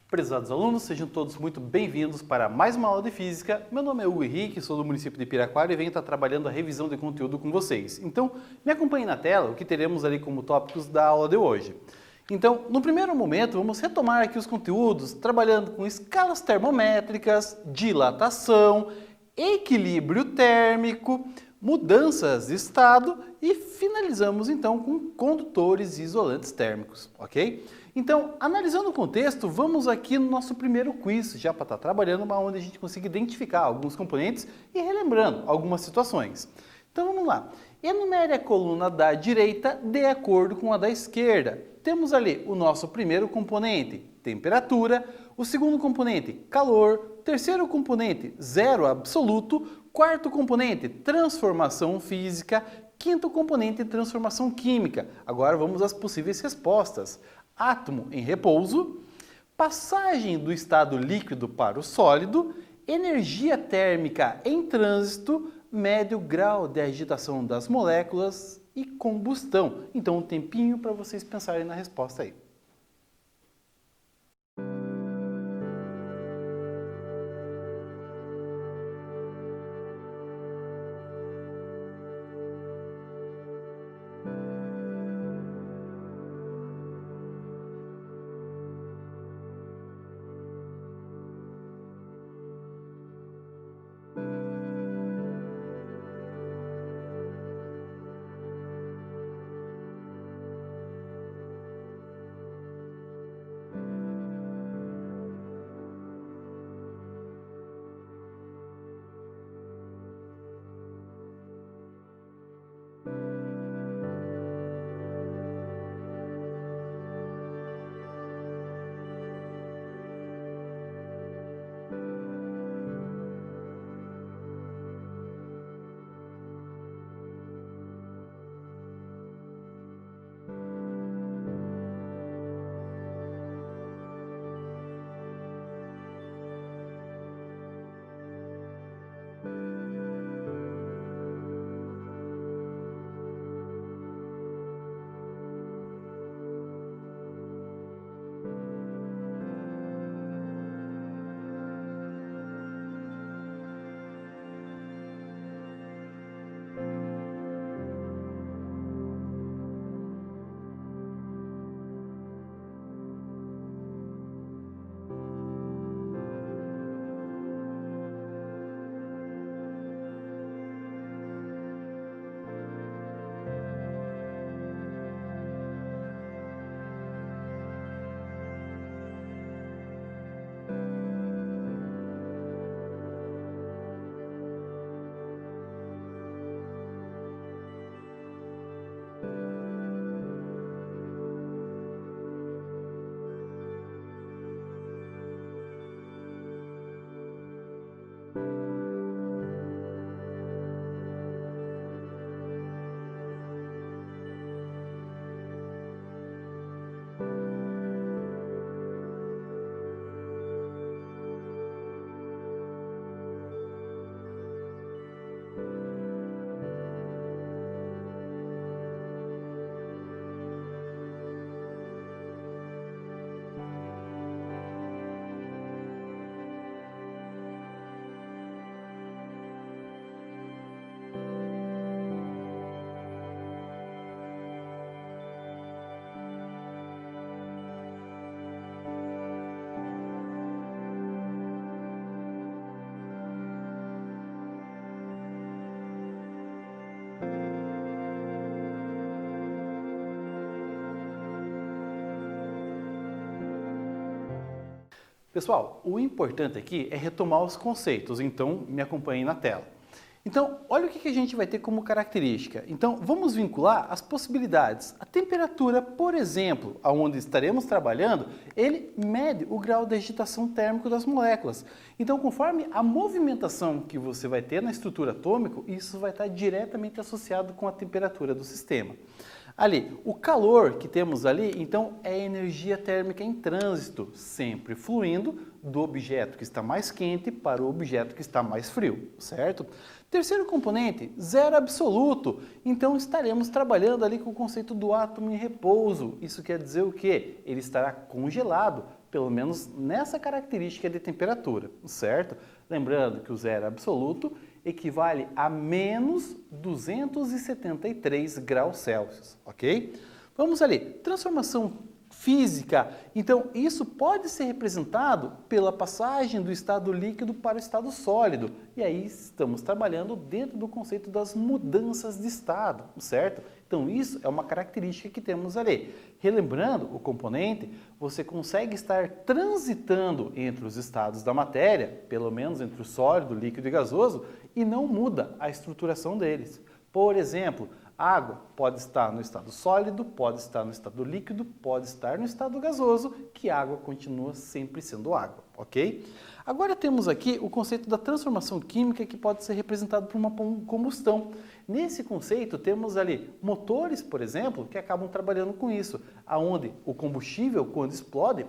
Prezados alunos, sejam todos muito bem-vindos para mais uma aula de Física. Meu nome é Hugo Henrique, sou do município de Piraquara e venho estar trabalhando a revisão de conteúdo com vocês. Então, me acompanhe na tela, o que teremos ali como tópicos da aula de hoje. Então, no primeiro momento, vamos retomar aqui os conteúdos, trabalhando com escalas termométricas, dilatação, equilíbrio térmico, mudanças de estado e finalizamos então com condutores e isolantes térmicos, ok? Então, analisando o contexto, vamos aqui no nosso primeiro quiz, já para estar trabalhando, onde a gente consiga identificar alguns componentes e relembrando algumas situações. Então vamos lá. Enumere a coluna da direita de acordo com a da esquerda. Temos ali o nosso primeiro componente, temperatura, o segundo componente, calor, terceiro componente, zero absoluto, quarto componente, transformação física, quinto componente, transformação química. Agora vamos às possíveis respostas. Átomo em repouso, passagem do estado líquido para o sólido, energia térmica em trânsito, médio grau de agitação das moléculas e combustão. Então, um tempinho para vocês pensarem na resposta aí. Pessoal, o importante aqui é retomar os conceitos, então me acompanhem na tela. Então, olha o que a gente vai ter como característica. Então, vamos vincular as possibilidades. A temperatura, por exemplo, aonde estaremos trabalhando, ele mede o grau de agitação térmico das moléculas. Então, conforme a movimentação que você vai ter na estrutura atômica, isso vai estar diretamente associado com a temperatura do sistema. Ali, o calor que temos ali, então, é energia térmica em trânsito, sempre fluindo do objeto que está mais quente para o objeto que está mais frio, certo? Terceiro componente, zero absoluto. Então, estaremos trabalhando ali com o conceito do átomo em repouso. Isso quer dizer o quê? Ele estará congelado, pelo menos nessa característica de temperatura, certo? Lembrando que o zero absoluto equivale a menos 273 graus Celsius, ok? Vamos ali, transformação física. Então, isso pode ser representado pela passagem do estado líquido para o estado sólido. E aí estamos trabalhando dentro do conceito das mudanças de estado, certo? Então, isso é uma característica que temos ali. Relembrando o componente, você consegue estar transitando entre os estados da matéria, pelo menos entre o sólido, líquido e gasoso, e não muda a estruturação deles. Por exemplo, água pode estar no estado sólido, pode estar no estado líquido, pode estar no estado gasoso, que água continua sempre sendo água, ok? Agora temos aqui o conceito da transformação química que pode ser representado por uma combustão. Nesse conceito temos ali motores, por exemplo, que acabam trabalhando com isso, aonde o combustível, quando explode,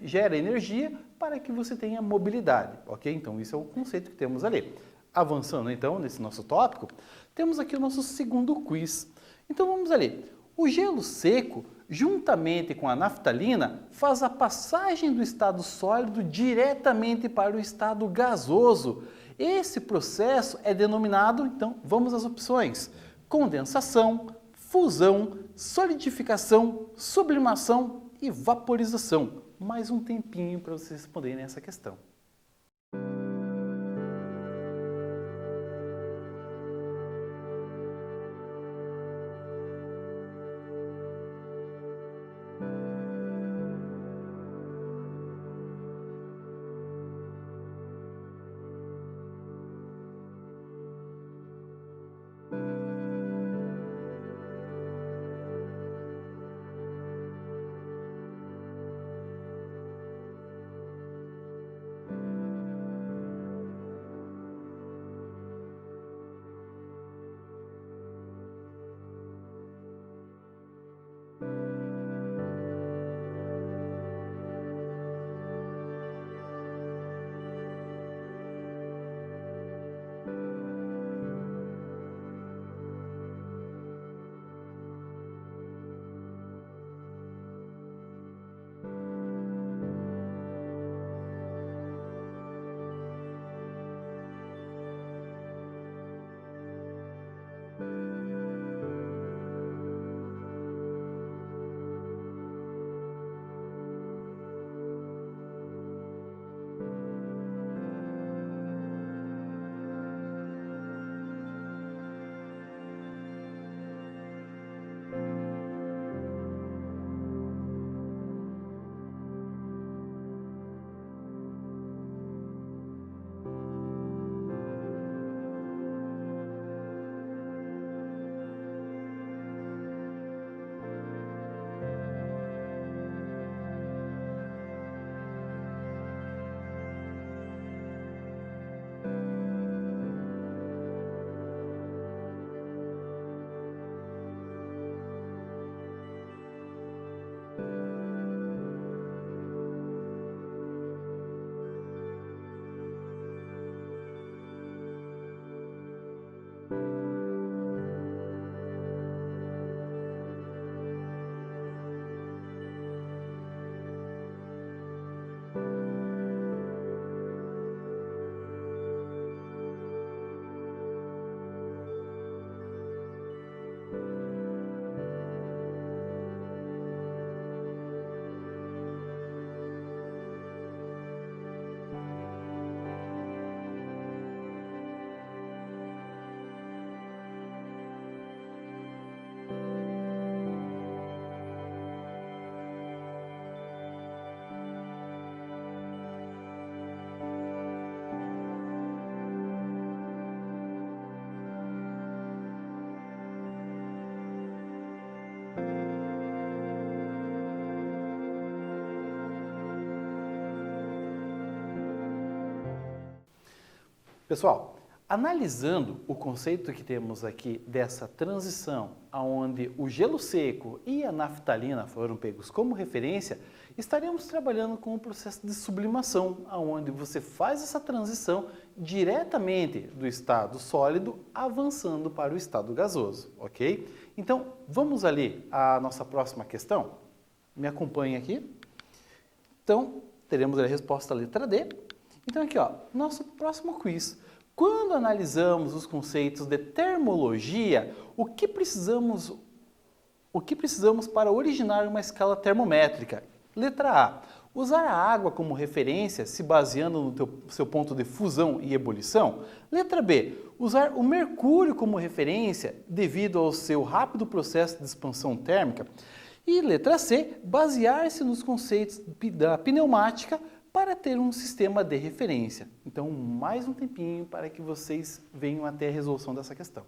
gera energia para que você tenha mobilidade, ok? Então isso é o conceito que temos ali. Avançando então nesse nosso tópico, temos aqui o nosso segundo quiz. Então vamos ali. O gelo seco, juntamente com a naftalina, faz a passagem do estado sólido diretamente para o estado gasoso. Esse processo é denominado, então vamos às opções: condensação, fusão, solidificação, sublimação e vaporização. Mais um tempinho para vocês responderem essa questão. Pessoal, Analisando o conceito que temos aqui dessa transição, onde o gelo seco e a naftalina foram pegos como referência, estaremos trabalhando com o processo de sublimação, onde você faz essa transição diretamente do estado sólido avançando para o estado gasoso, ok? Então, vamos ali à nossa próxima questão? Me acompanhe aqui. Então, teremos a resposta letra D. Então, aqui, ó, nosso próximo quiz. Quando analisamos os conceitos de termologia, o que precisamos para originar uma escala termométrica? Letra A. Usar a água como referência, se baseando no seu ponto de fusão e ebulição. Letra B. Usar o mercúrio como referência, devido ao seu rápido processo de expansão térmica. E letra C. Basear-se nos conceitos da pneumática para ter um sistema de referência. Então, mais um tempinho para que vocês venham até a resolução dessa questão.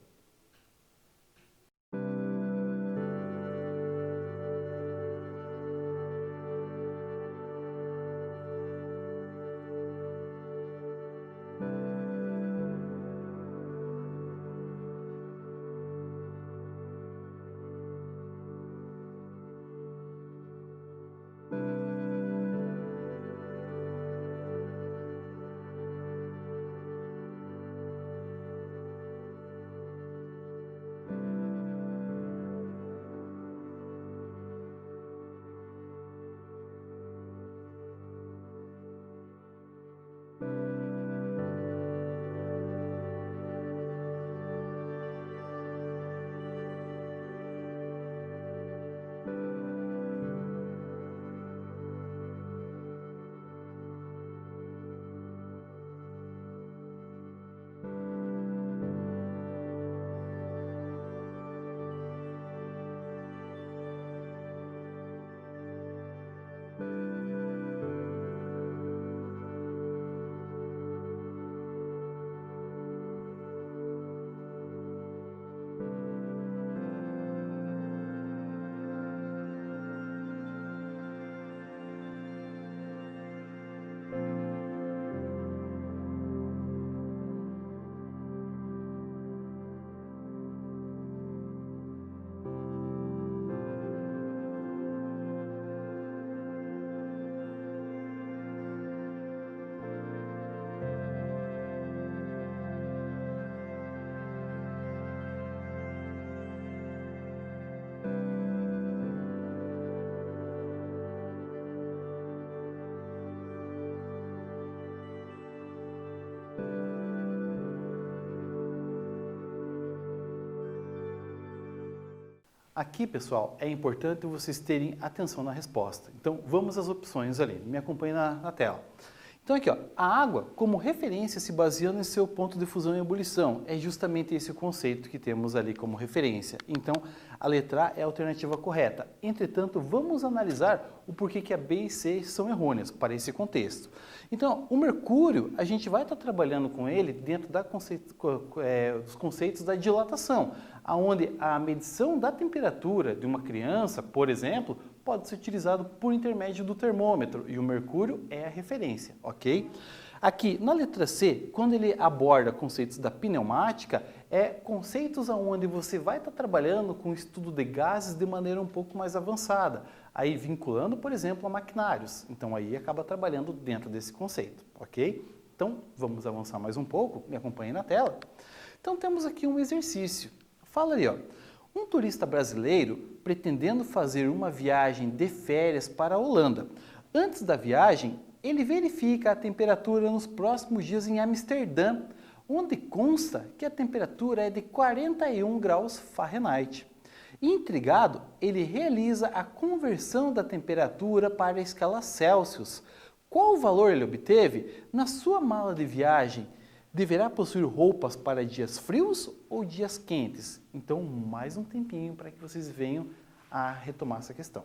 Aqui, pessoal, é importante vocês terem atenção na resposta. Então, vamos às opções ali. Me acompanhe na tela. Então, aqui, ó, a água, como referência, se baseando em seu ponto de fusão e ebulição. É justamente esse o conceito que temos ali como referência. Então, a letra A é a alternativa correta. Entretanto, vamos analisar o porquê que a B e C são errôneas para esse contexto. Então, o mercúrio, a gente vai estar trabalhando com ele dentro dos conceitos da dilatação, onde a medição da temperatura de uma criança, por exemplo, pode ser utilizado por intermédio do termômetro e o mercúrio é a referência, ok? Aqui, na letra C, quando ele aborda conceitos da pneumática, conceitos onde você vai estar trabalhando com o estudo de gases de maneira um pouco mais avançada, aí vinculando, por exemplo, a maquinários. Então, aí acaba trabalhando dentro desse conceito, ok? Então, vamos avançar mais um pouco, me acompanhe na tela. Então, temos aqui um exercício. Fala ali, ó. Um turista brasileiro pretendendo fazer uma viagem de férias para a Holanda. Antes da viagem, ele verifica a temperatura nos próximos dias em Amsterdã, onde consta que a temperatura é de 41 graus Fahrenheit. Intrigado, ele realiza a conversão da temperatura para a escala Celsius. Qual valor ele obteve? Na sua mala de viagem, deverá possuir roupas para dias frios ou dias quentes? Então, mais um tempinho para que vocês venham a retomar essa questão.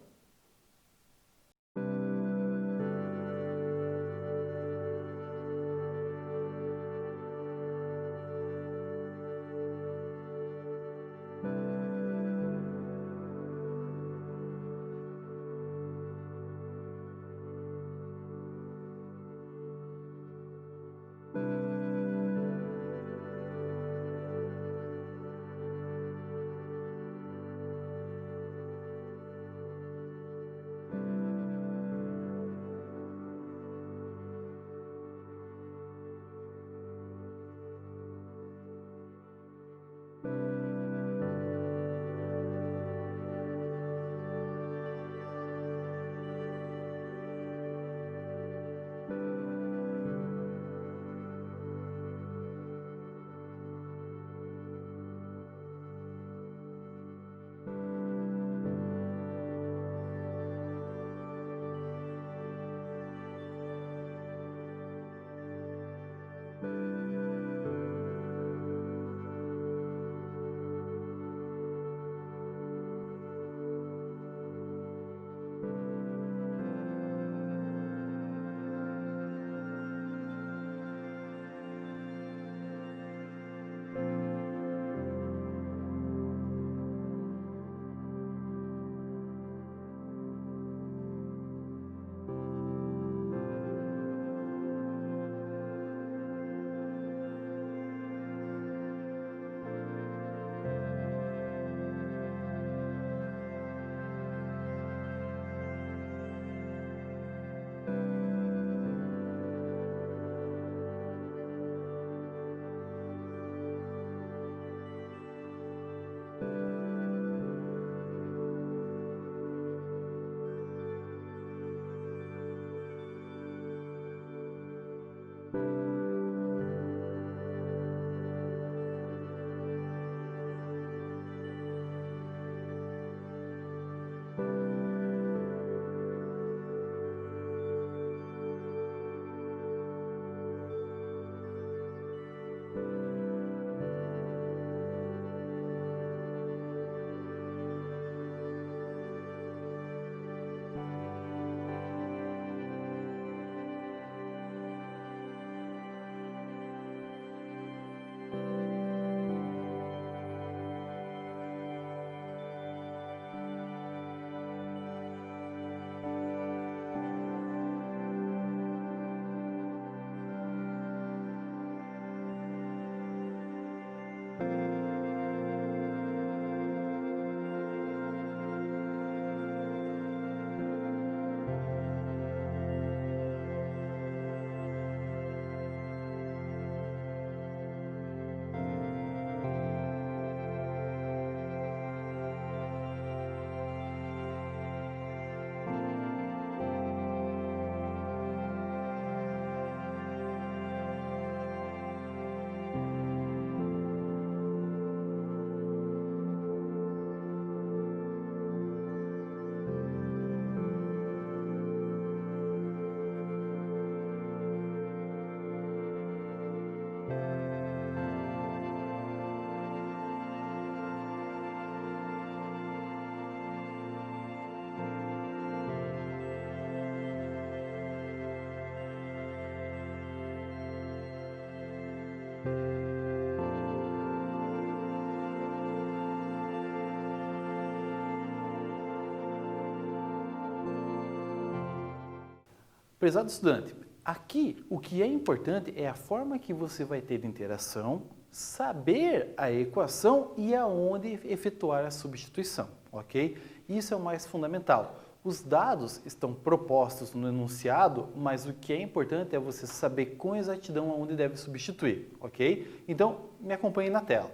Prezado estudante, aqui o que é importante é a forma que você vai ter de interação, saber a equação e aonde efetuar a substituição, ok? Isso é o mais fundamental. Os dados estão propostos no enunciado, mas o que é importante é você saber com exatidão aonde deve substituir, ok? Então, me acompanhe na tela.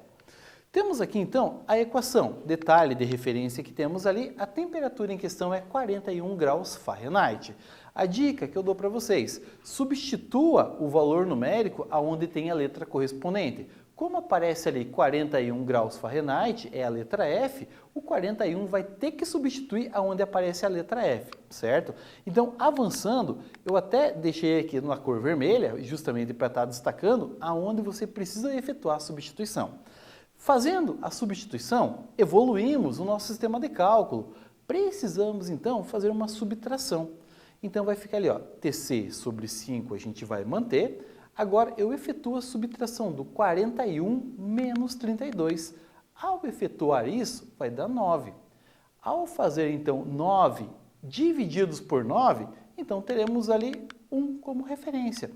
Temos aqui então a equação, detalhe de referência que temos ali, a temperatura em questão é 41 graus Fahrenheit. A dica que eu dou para vocês, substitua o valor numérico aonde tem a letra correspondente. Como aparece ali 41 graus Fahrenheit, é a letra F, o 41 vai ter que substituir aonde aparece a letra F, certo? Então, avançando, eu até deixei aqui na cor vermelha, justamente para estar destacando aonde você precisa efetuar a substituição. Fazendo a substituição, evoluímos o nosso sistema de cálculo. Precisamos, então, fazer uma subtração. Então, vai ficar ali, ó, TC sobre 5 a gente vai manter. Agora, eu efetuo a subtração do 41 menos 32. Ao efetuar isso, vai dar 9. Ao fazer, então, 9 divididos por 9, então teremos ali 1 como referência.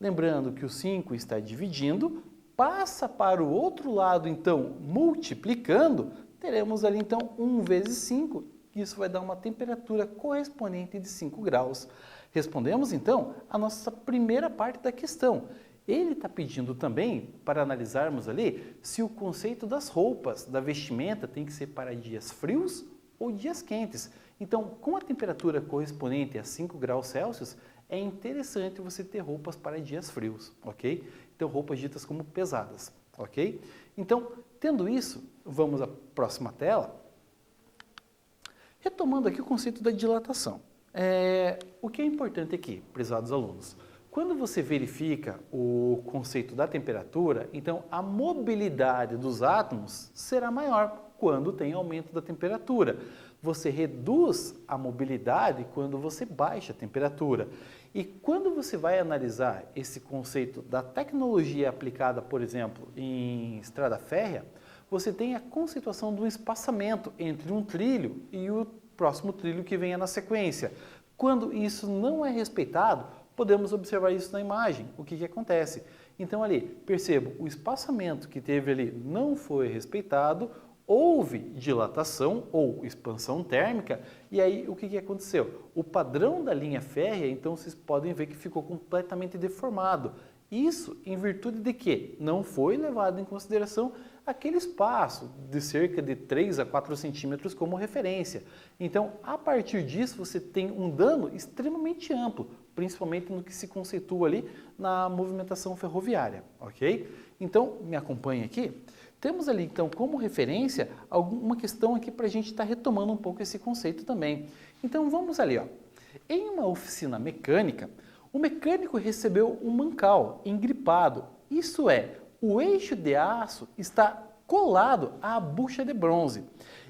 Lembrando que o 5 está dividindo, passa para o outro lado, então, multiplicando, teremos ali, então, 1 vezes 5, isso vai dar uma temperatura correspondente de 5 graus. Respondemos, então, a nossa primeira parte da questão. Ele está pedindo também para analisarmos ali se o conceito das roupas, da vestimenta, tem que ser para dias frios ou dias quentes. Então, com a temperatura correspondente a 5 graus Celsius, é interessante você ter roupas para dias frios, ok? Então, roupas ditas como pesadas, ok? Então, tendo isso, vamos à próxima tela. Retomando aqui o conceito da dilatação. O que é importante aqui, prezados alunos? Quando você verifica o conceito da temperatura, então a mobilidade dos átomos será maior quando tem aumento da temperatura. Você reduz a mobilidade quando você baixa a temperatura. E quando você vai analisar esse conceito da tecnologia aplicada, por exemplo, em estrada férrea, você tem a conceituação do espaçamento entre um trilho e o próximo trilho que venha na sequência. Quando isso não é respeitado, podemos observar isso na imagem. O que acontece? Então ali, percebo, o espaçamento que teve ali não foi respeitado, houve dilatação ou expansão térmica, e aí o que aconteceu? O padrão da linha férrea, então vocês podem ver que ficou completamente deformado. Isso em virtude de que não foi levado em consideração aquele espaço de cerca de 3 a 4 centímetros como referência. Então, a partir disso, você tem um dano extremamente amplo, principalmente no que se conceitua ali na movimentação ferroviária, ok? Então, me acompanhe aqui. Temos ali, então, como referência, uma questão aqui para a gente estar retomando um pouco esse conceito também. Então, vamos ali, ó. Em uma oficina mecânica, o mecânico recebeu um mancal engripado, isso é, o eixo de aço está colado à bucha de bronze.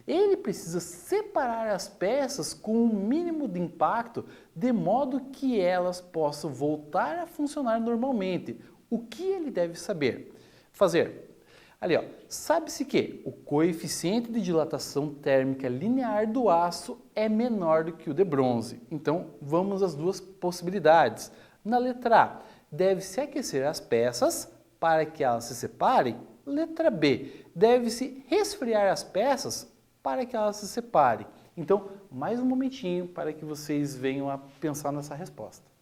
Ele precisa separar as peças com o mínimo de impacto, de modo que elas possam voltar a funcionar normalmente. O que ele deve fazer? Ali, ó, sabe-se que o coeficiente de dilatação térmica linear do aço é menor do que o de bronze. Então, vamos às duas possibilidades. Na letra A, deve-se aquecer as peças para que elas se separem. Letra B, deve-se resfriar as peças para que elas se separem. Então, mais um momentinho para que vocês venham a pensar nessa resposta.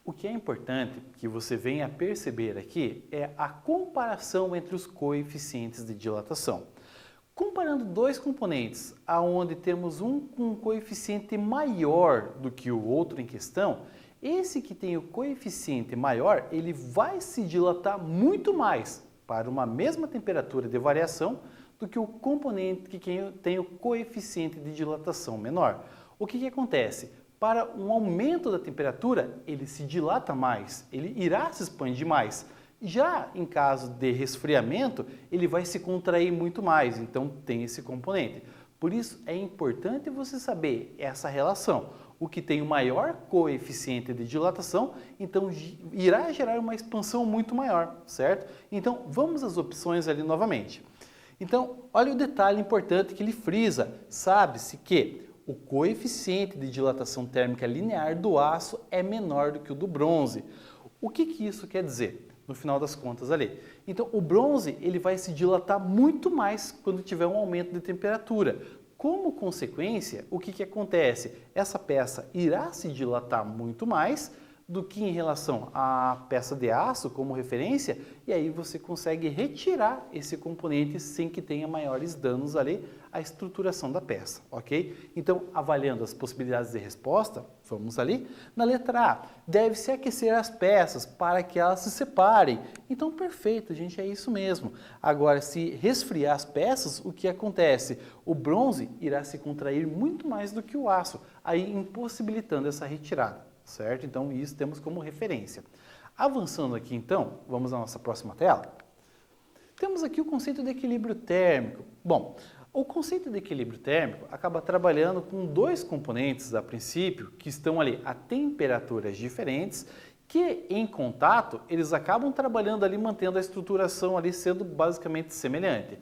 O que é importante que você venha a perceber aqui é a comparação entre os coeficientes de dilatação. Comparando dois componentes, aonde temos um com um coeficiente maior do que o outro em questão, esse que tem o coeficiente maior, ele vai se dilatar muito mais para uma mesma temperatura de variação do que o componente que tem o coeficiente de dilatação menor. O que acontece? Para um aumento da temperatura, ele se dilata mais, ele irá se expandir mais. Já em caso de resfriamento, ele vai se contrair muito mais, então tem esse componente. Por isso é importante você saber essa relação. O que tem o maior coeficiente de dilatação, então irá gerar uma expansão muito maior, certo? Então vamos às opções ali novamente. Então, olha o detalhe importante que ele frisa. Sabe-se que o coeficiente de dilatação térmica linear do aço é menor do que o do bronze. O que isso quer dizer? No final das contas ali. Então, o bronze ele vai se dilatar muito mais quando tiver um aumento de temperatura. Como consequência, o que acontece? Essa peça irá se dilatar muito mais do que em relação à peça de aço como referência, e aí você consegue retirar esse componente sem que tenha maiores danos ali à estruturação da peça, ok? Então, avaliando as possibilidades de resposta, vamos ali. Na letra A, deve-se aquecer as peças para que elas se separem. Então, perfeito, gente, é isso mesmo. Agora, se resfriar as peças, o que acontece? O bronze irá se contrair muito mais do que o aço, aí impossibilitando essa retirada. Certo? Então, isso temos como referência. Avançando aqui, então, vamos à nossa próxima tela. Temos aqui o conceito de equilíbrio térmico. Bom, o conceito de equilíbrio térmico acaba trabalhando com dois componentes, a princípio, que estão ali a temperaturas diferentes, que em contato, eles acabam trabalhando ali, mantendo a estruturação ali sendo basicamente semelhante.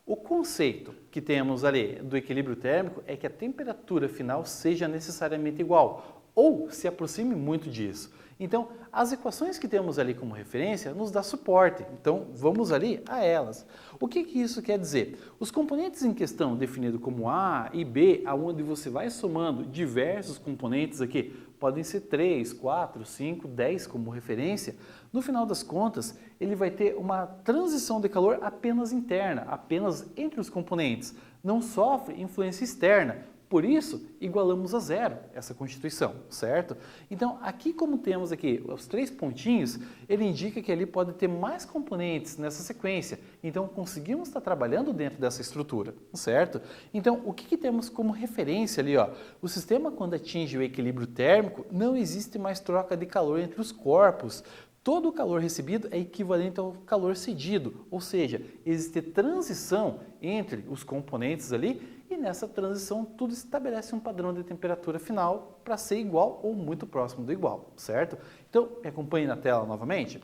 O conceito que temos ali do equilíbrio térmico é que a temperatura final seja necessariamente igual, ou se aproxime muito disso. Então, as equações que temos ali como referência nos dá suporte. Então, vamos ali a elas. O que isso quer dizer? Os componentes em questão, definidos como A e B, aonde você vai somando diversos componentes aqui, podem ser 3, 4, 5, 10 como referência, no final das contas, ele vai ter uma transição de calor apenas interna, apenas entre os componentes. Não sofre influência externa. Por isso, igualamos a zero essa constituição, certo? Então, aqui como temos aqui os três pontinhos, ele indica que ali pode ter mais componentes nessa sequência. Então, conseguimos estar trabalhando dentro dessa estrutura, certo? Então, o que temos como referência ali? Ó? O sistema, quando atinge o equilíbrio térmico, não existe mais troca de calor entre os corpos. Todo o calor recebido é equivalente ao calor cedido, ou seja, existe transição entre os componentes ali e nessa transição tudo estabelece um padrão de temperatura final para ser igual ou muito próximo do igual, certo? Então, me acompanhe na tela novamente.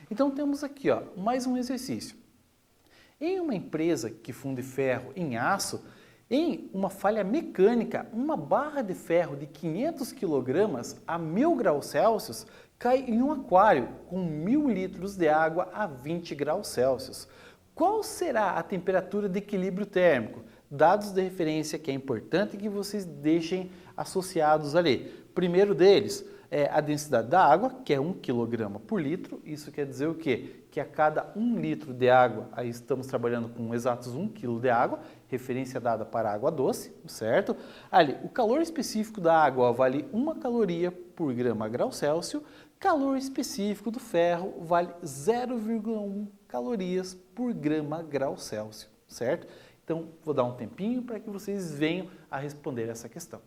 Então, temos aqui ó, mais um exercício. Em uma empresa que funde ferro em aço, em uma falha mecânica, uma barra de ferro de 500 kg a 1000 graus Celsius cai em um aquário com 1000 litros de água a 20 graus Celsius. Qual será a temperatura de equilíbrio térmico? Dados de referência que é importante que vocês deixem associados ali. Primeiro deles é a densidade da água, que é 1 kg por litro. Isso quer dizer o quê? Que a cada 1 litro de água, aí estamos trabalhando com exatos 1 kg de água, referência dada para água doce, certo? Ali, o calor específico da água vale 1 caloria por grama grau Celsius, calor específico do ferro vale 0,1 calorias por grama grau Celsius, certo? Então, vou dar um tempinho para que vocês venham a responder essa questão.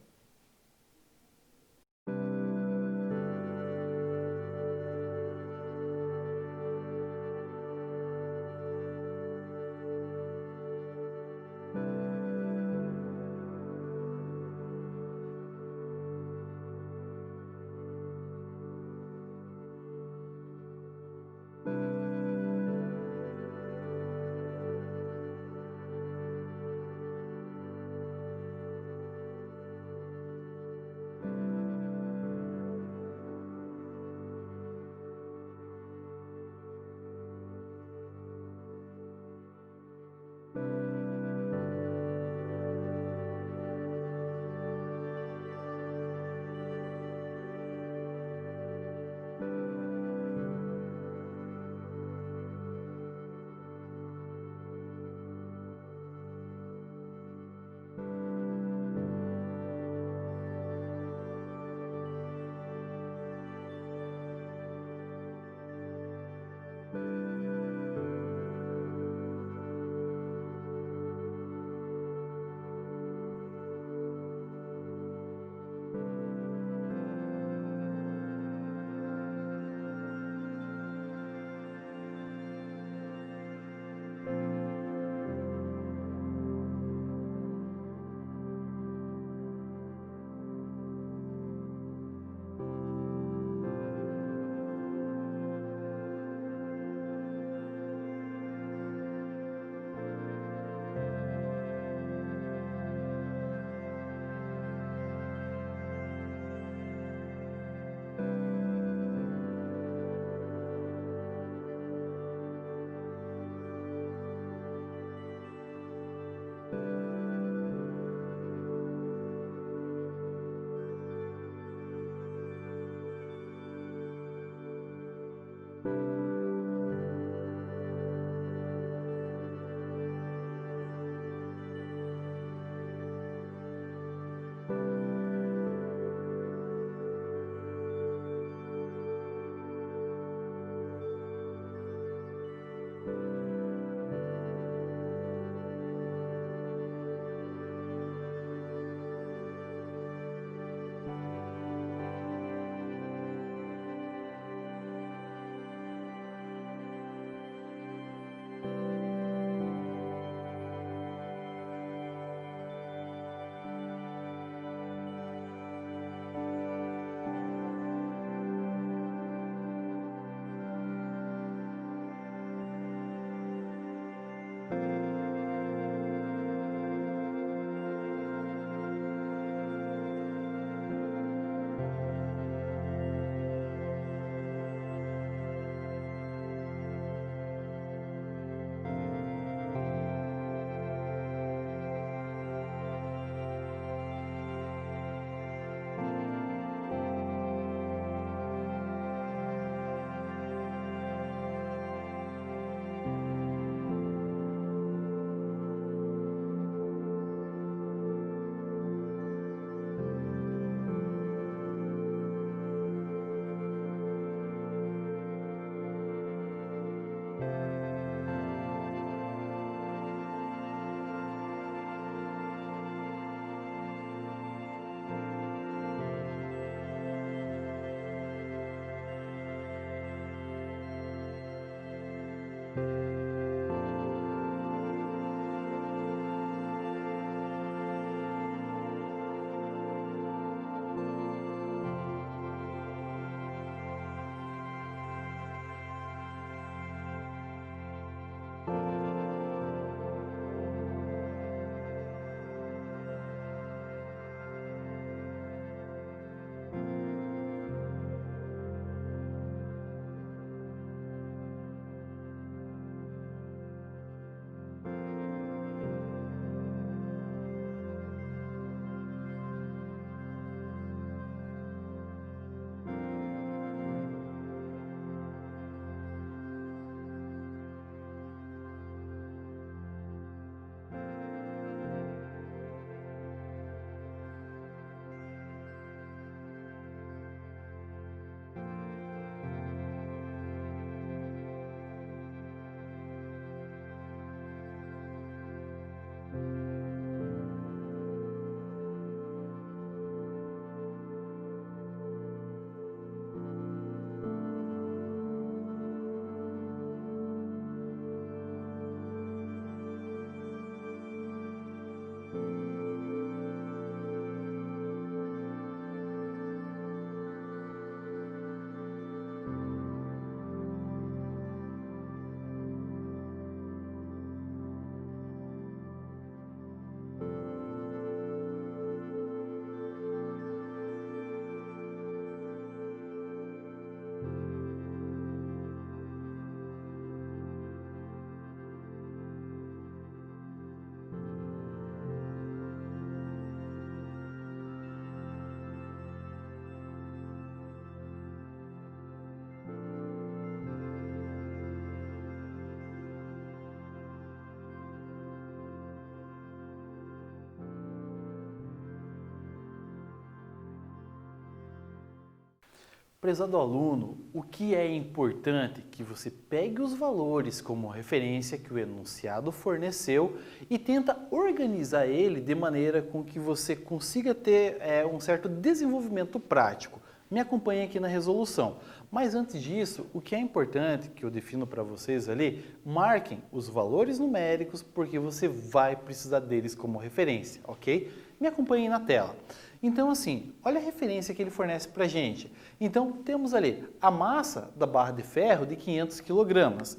Prezado aluno, o que é importante que você pegue os valores como referência que o enunciado forneceu e tenta organizar ele de maneira com que você consiga ter um certo desenvolvimento prático. Me acompanhe aqui na resolução. Mas antes disso, o que é importante que eu defino para vocês ali, marquem os valores numéricos porque você vai precisar deles como referência, ok? Me acompanhe na tela. Então assim, olha a referência que ele fornece para a gente. Então temos ali a massa da barra de ferro de 500 kg.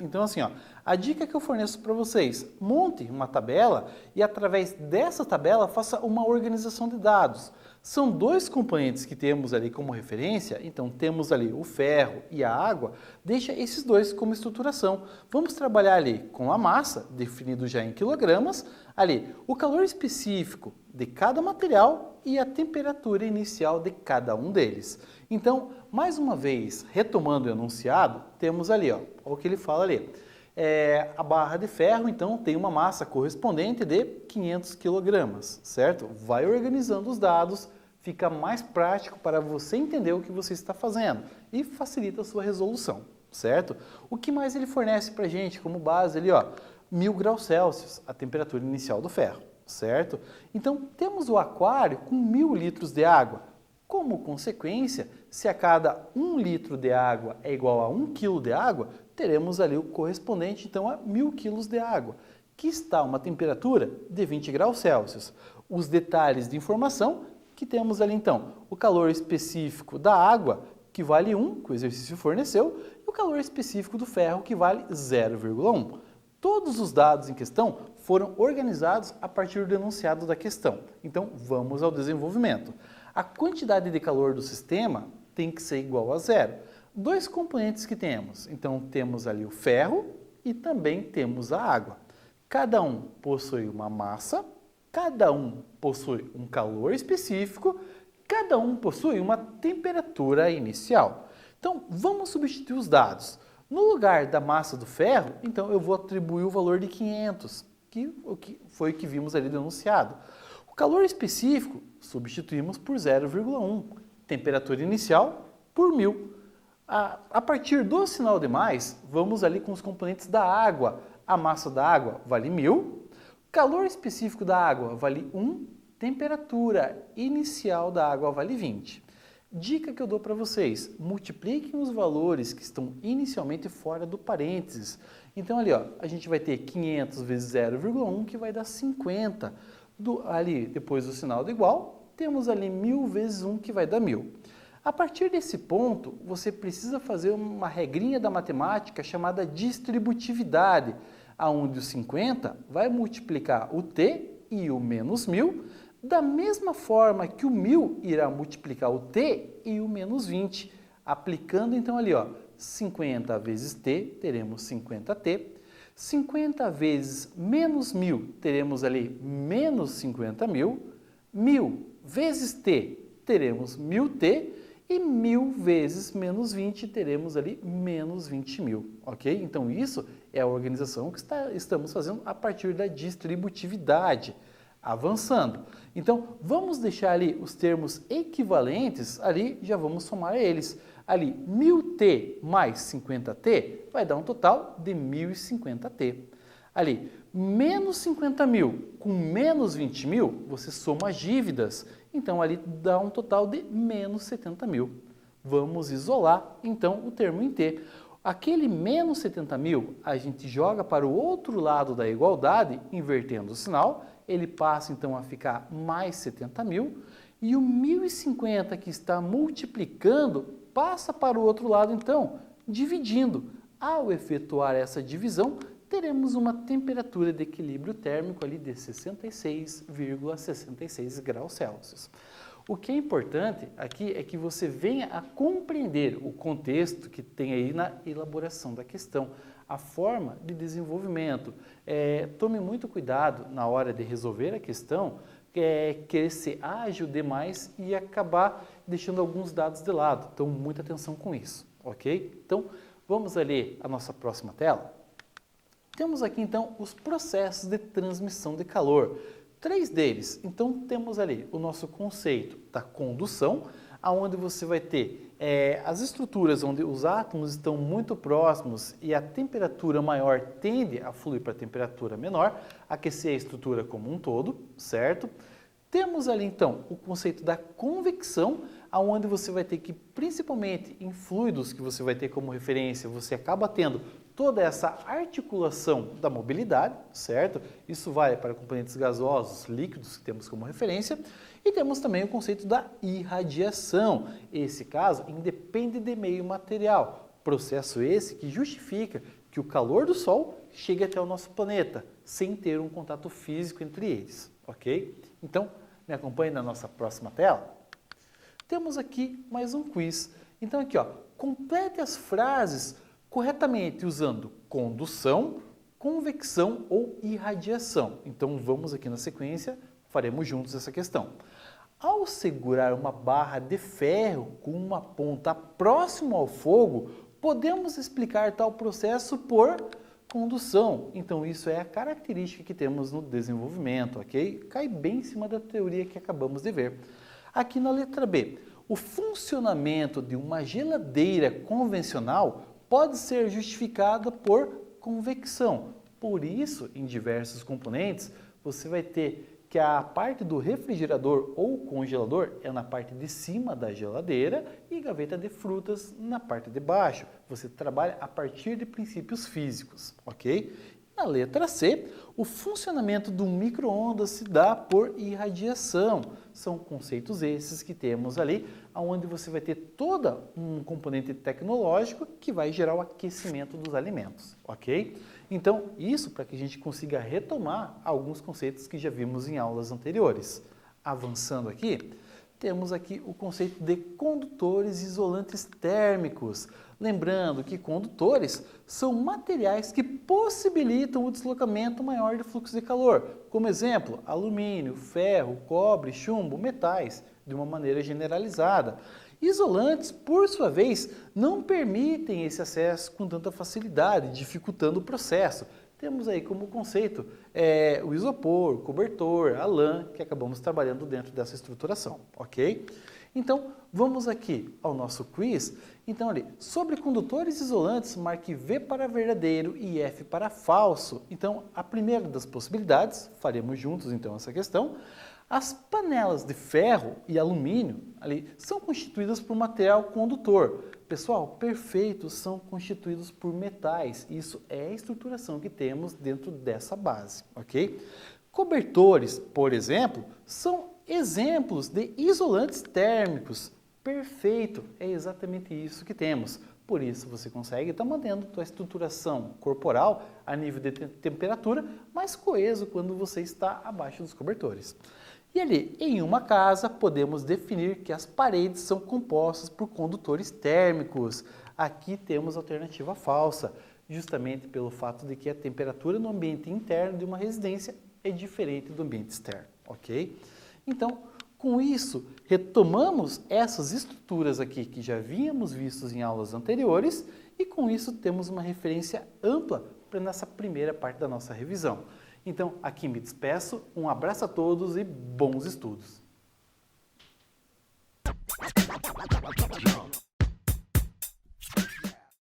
Então assim, ó, a dica que eu forneço para vocês, monte uma tabela e através dessa tabela faça uma organização de dados. São dois componentes que temos ali como referência, então temos ali o ferro e a água, deixa esses dois como estruturação. Vamos trabalhar ali com a massa, definido já em quilogramas, ali o calor específico de cada material e a temperatura inicial de cada um deles. Então, mais uma vez, retomando o enunciado, temos ali, ó, o que ele fala ali. A barra de ferro, então, tem uma massa correspondente de 500 kg, certo? Vai organizando os dados, fica mais prático para você entender o que você está fazendo e facilita a sua resolução, certo? O que mais ele fornece para a gente como base ali, ó, 1000 graus Celsius, a temperatura inicial do ferro, certo? Então, temos o aquário com 1000 litros de água. Como consequência, se a cada 1 litro de água é igual a 1 kg de água, teremos ali o correspondente então a 1000 kg de água, que está a uma temperatura de 20 graus Celsius. Os detalhes de informação que temos ali então, o calor específico da água, que vale 1, que o exercício forneceu, e o calor específico do ferro, que vale 0,1. Todos os dados em questão foram organizados a partir do enunciado da questão. Então, vamos ao desenvolvimento. A quantidade de calor do sistema tem que ser igual a zero. Dois componentes que temos. Então, temos ali o ferro e também temos a água. Cada um possui uma massa, cada um possui um calor específico, cada um possui uma temperatura inicial. Então, vamos substituir os dados. No lugar da massa do ferro, então eu vou atribuir o valor de 500, que foi o que vimos ali no enunciado. O calor específico substituímos por 0,1, temperatura inicial por 1000. A partir do sinal de mais, vamos ali com os componentes da água. A massa da água vale 1000, calor específico da água vale 1, temperatura inicial da água vale 20. Dica que eu dou para vocês, multipliquem os valores que estão inicialmente fora do parênteses. Então ali, ó, a gente vai ter 500 vezes 0,1, que vai dar 50. Ali, depois do sinal do igual, temos ali 1000 vezes 1, que vai dar 1000. A partir desse ponto, você precisa fazer uma regrinha da matemática chamada distributividade, onde o 50 vai multiplicar o t e o menos 1000, da mesma forma que o 1000 irá multiplicar o t e o menos 20. Aplicando então ali, ó, 50 vezes t, teremos 50t. 50 vezes menos 1000, teremos ali menos 50.000. 1000 vezes t, teremos 1000t. E 1000 vezes menos 20, teremos ali menos 20.000, ok? Então isso é a organização que estamos fazendo a partir da distributividade. Avançando. Então, vamos deixar ali os termos equivalentes, ali já vamos somar eles. Ali, 1000t mais 50t vai dar um total de 1050t. Ali, menos 50.000 com menos 20.000, você soma as dívidas. Então, ali dá um total de menos 70.000. Vamos isolar, então, o termo em t. Aquele menos 70.000, a gente joga para o outro lado da igualdade, invertendo o sinal. Ele passa, então, a ficar mais 70.000. E o 1050 que está multiplicando passa para o outro lado, então, dividindo. Ao efetuar essa divisão, teremos uma temperatura de equilíbrio térmico ali de 66,66 graus Celsius. O que é importante aqui é que você venha a compreender o contexto que tem aí na elaboração da questão, a forma de desenvolvimento. Tome muito cuidado na hora de resolver a questão, querer ser ágil demais e acabar deixando alguns dados de lado. Então, muita atenção com isso, ok? Então, vamos ali à nossa próxima tela. Temos aqui, então, os processos de transmissão de calor. 3 deles. Então, temos ali o nosso conceito da condução, onde você vai ter as estruturas onde os átomos estão muito próximos e a temperatura maior tende a fluir para a temperatura menor, aquecer a estrutura como um todo, certo? Temos ali então o conceito da convecção, aonde você vai ter que, principalmente em fluidos que você vai ter como referência, você acaba tendo toda essa articulação da mobilidade, certo? Isso vale para componentes gasosos, líquidos que temos como referência. E temos também o conceito da irradiação. Esse caso independe de meio material. Processo esse que justifica que o calor do Sol chegue até o nosso planeta, sem ter um contato físico entre eles, ok? Então, me acompanhe na nossa próxima tela. Temos aqui mais um quiz. Então aqui, ó, complete as frases corretamente usando condução, convecção ou irradiação. Então vamos aqui na sequência, faremos juntos essa questão. Ao segurar uma barra de ferro com uma ponta próxima ao fogo, podemos explicar tal processo por condução. Então isso é a característica que temos no desenvolvimento, ok? Cai bem em cima da teoria que acabamos de ver. Aqui na letra B, o funcionamento de uma geladeira convencional pode ser justificado por convecção. Por isso, em diversos componentes, você vai ter que a parte do refrigerador ou congelador é na parte de cima da geladeira e gaveta de frutas na parte de baixo. Você trabalha a partir de princípios físicos, ok? Na letra C, o funcionamento do micro-ondas se dá por irradiação. São conceitos esses que temos ali, onde você vai ter todo um componente tecnológico que vai gerar o aquecimento dos alimentos, ok? Então, isso para que a gente consiga retomar alguns conceitos que já vimos em aulas anteriores. Avançando aqui, temos aqui o conceito de condutores isolantes térmicos. Lembrando que condutores são materiais que possibilitam o deslocamento maior de fluxo de calor. Como exemplo, alumínio, ferro, cobre, chumbo, metais, de uma maneira generalizada. Isolantes, por sua vez, não permitem esse acesso com tanta facilidade, dificultando o processo. Temos aí como conceito o isopor, o cobertor, a lã, que acabamos trabalhando dentro dessa estruturação, ok? Então, vamos aqui ao nosso quiz. Então, ali, sobre condutores isolantes, marque V para verdadeiro e F para falso. Então, a primeira das possibilidades, faremos juntos então essa questão. As panelas de ferro e alumínio ali são constituídas por material condutor. Pessoal, perfeitos são constituídos por metais. Isso é a estruturação que temos dentro dessa base, ok? Cobertores, por exemplo, são exemplos de isolantes térmicos. Perfeito, é exatamente isso que temos. Por isso você consegue estar mantendo a estruturação corporal a nível de temperatura mais coeso quando você está abaixo dos cobertores. E ali, em uma casa, podemos definir que as paredes são compostas por condutores térmicos. Aqui temos a alternativa falsa, justamente pelo fato de que a temperatura no ambiente interno de uma residência é diferente do ambiente externo, ok? Então, com isso, retomamos essas estruturas aqui que já havíamos vistos em aulas anteriores e com isso temos uma referência ampla para nessa primeira parte da nossa revisão. Então, aqui me despeço, um abraço a todos e bons estudos!